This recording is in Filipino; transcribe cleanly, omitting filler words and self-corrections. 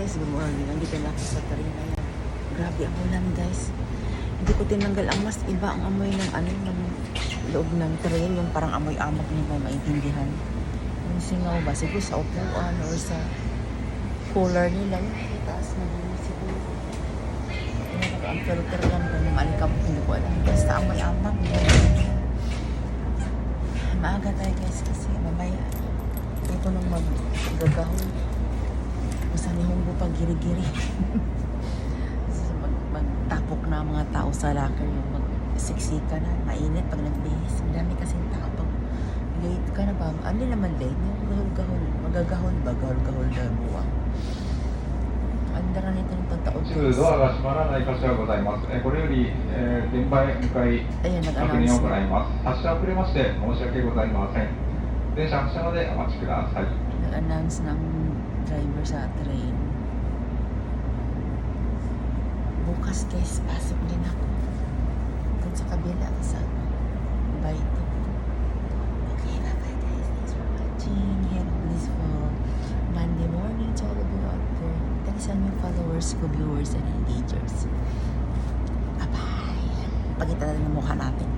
guys, good morning. Nandito na ako sa train na yan. Grabe ang ulan guys. Hindi ko tinanggal ang mas iba ang amoy ng ng loob ng train. Yung parang amoy amok, hindi ko maintindihan. Yung singaw ba? Siguro sa upuan or sa cooler nila. Yung taas na yun siguro. Ang filter lang kung maalikabok, hindi ko alam. Basta amoy amok. Maaga tayo guys kasi mamaya. Ito nung maggagahon. Basta ni Honggo pag giri-giri. Magtapok na mga tao sa locker. Yung magsiksika na. Mainit pag nagbihis. Madami kasing tao pag late ka na ba? Ano naman late? Yung gahol-gahol. Magagahol ba? Gahol-gahol na buwang. Ang dara nito ng pagtaod. 一部ドアが閉まらない箇所がございます。これより、現場へ向かい、確認を行います。発車遅れまして申し訳ございません。電車発車までお待ちください。Nag-announce ng driver sa train. Bukas guys, pasok din ako. Doon sa kabila, sa Baito. Okay, bye-bye guys. Thanks for watching. Have a blissful Monday morning to all of you out there. Talisan yung followers ko, viewers, and engagers. Bye-bye. Pagkita na rin ang mukha natin.